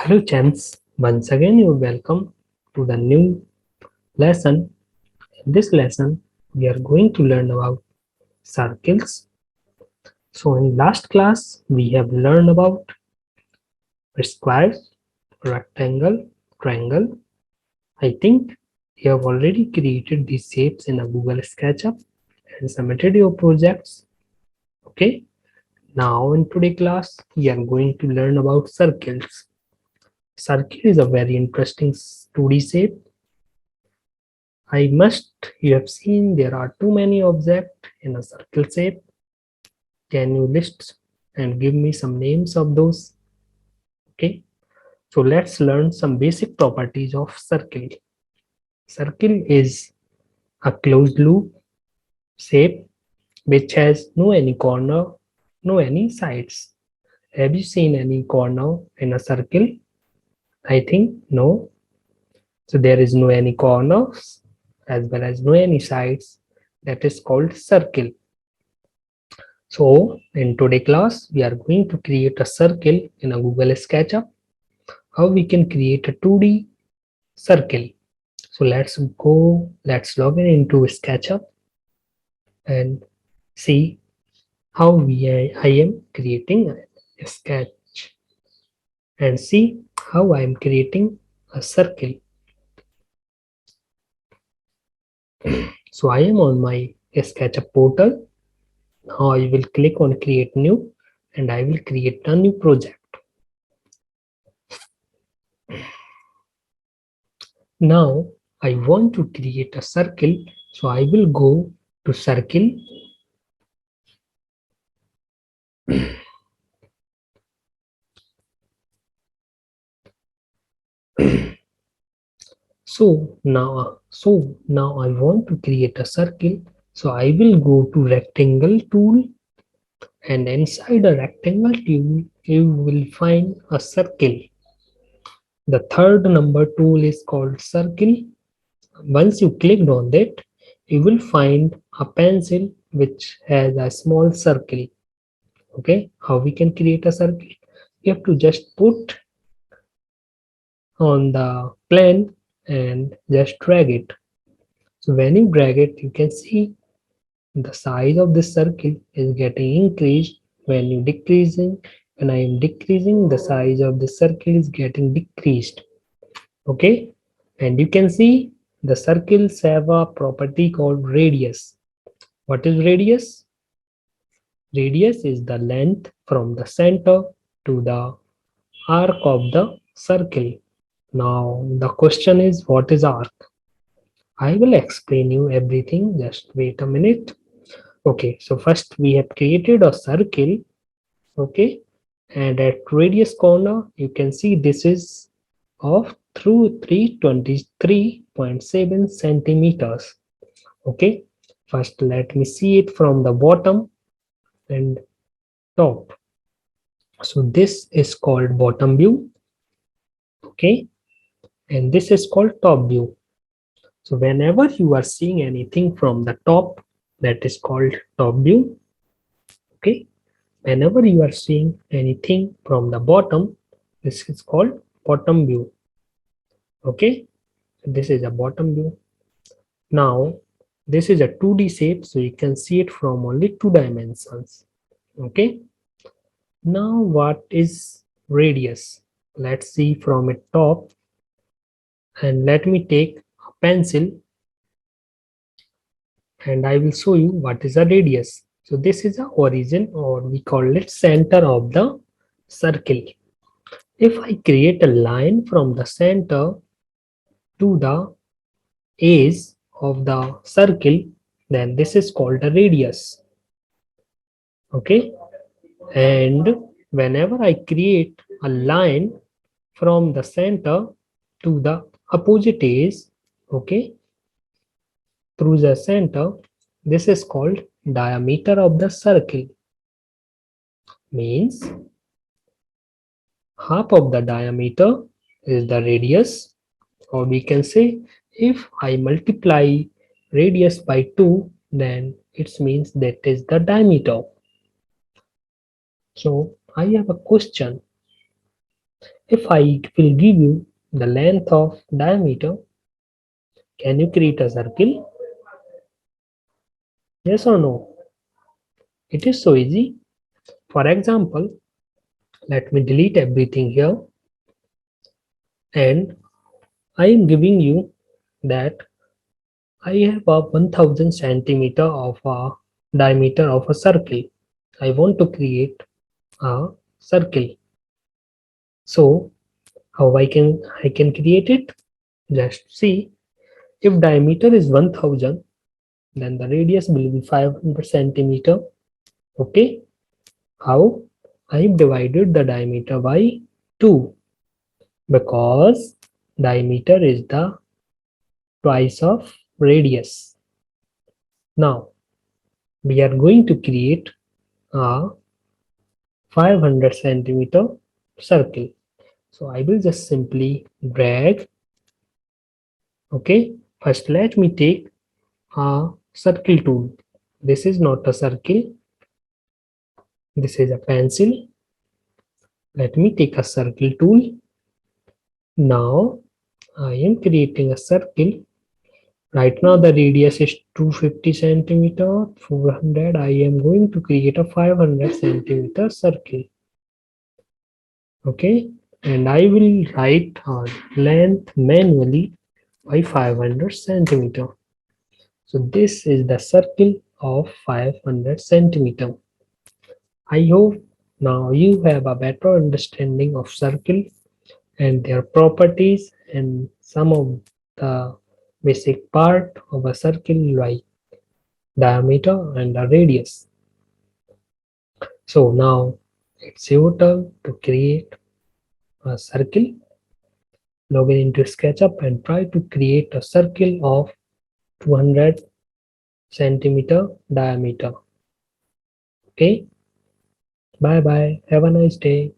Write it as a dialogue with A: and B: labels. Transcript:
A: Hello champs, once again you are welcome to the new lesson. In this lesson we are going to learn about circles. So in last class we have learned about squares, rectangle, triangle. I think you have already created these shapes in a Google Sketchup and submitted your projects. Okay, now in today's class we are going to learn about circles. Circle is a very interesting 2D shape. You have seen there are too many objects in a circle shape. Can you list and give me some names of those? Okay, so let's learn some basic properties of circle. Circle is a closed loop shape which has no any corner, no any sides. Have you seen any corner in a circle? I think no. So there is no any corners as well as no any sides. That is called circle. So in today's class, we are going to create a circle in a Google Sketchup. How we can create a 2D circle. So let's log in into Sketchup and see how I am creating a sketch and see how I am creating a circle. So I am on my Sketchup portal. Now I will click on create new and I will create a new project. Now I want to create a circle, so I will go to circle. So now I want to create a circle, so I will go to rectangle tool, and inside a rectangle tool you will find a circle. The third number tool is called circle. Once you clicked on that, you will find a pencil which has a small circle. Okay, how we can create a circle? You have to just put on the plane and just drag it. So when you drag it, you can see the size of this circle is getting increased. When I am decreasing, the size of the circle is getting decreased. Okay, and you can see the circles have a property called radius. What is radius? Radius is the length from the center to the arc of the circle. Now the question is, what is arc? I will explain you everything. Just wait a minute. Okay, so first we have created a circle. Okay, and at radius corner you can see this is of through 323.7 centimeters. Okay, first let me see it from the bottom and top. So this is called bottom view. Okay, and this is called top view. So whenever you are seeing anything from the top, that is called top view. Okay, whenever you are seeing anything from the bottom, this is called bottom view. Okay, this is a bottom view. Now this is a 2D shape, so you can see it from only 2 dimensions. Okay, now what is radius? Let's see from a top, and let me take a pencil and I will show you what is a radius. So this is the origin, or we call it center of the circle. If I create a line from the center to the edge of the circle, then this is called a radius. Okay, and whenever I create a line from the center to the opposite edge, okay, through the center, this is called diameter of the circle. Means half of the diameter is the radius, or we can say if I multiply radius by 2, then it means that is the diameter. So I have a question. If I will give you the length of diameter, can you create a circle? Yes or no? It is so easy. For example, let me delete everything here, and I am giving you that I have a 1000 centimeter of a diameter of a circle. I want to create a circle. So how I can create it? Just see, if diameter is 1000, then the radius will be 500 centimeter. Okay, how? I've divided the diameter by 2 because diameter is the twice of radius. Now we are going to create a 500 centimeter circle. So I will just simply drag. Okay, first let me take a circle tool. This is not a circle, this is a pencil. Let me take a circle tool. Now I am creating a circle. Right now the radius is 250 centimeter, 400. I am going to create a 500 centimeter circle. Okay, and I will write length manually by 500 centimeter. So this is the circle of 500 centimeter. I hope now you have a better understanding of circle and their properties and some of the basic part of a circle like diameter and the radius. So now it's your turn to create a circle. Log in into Sketchup and try to create a circle of 200 centimeter diameter. Okay, bye bye, have a nice day.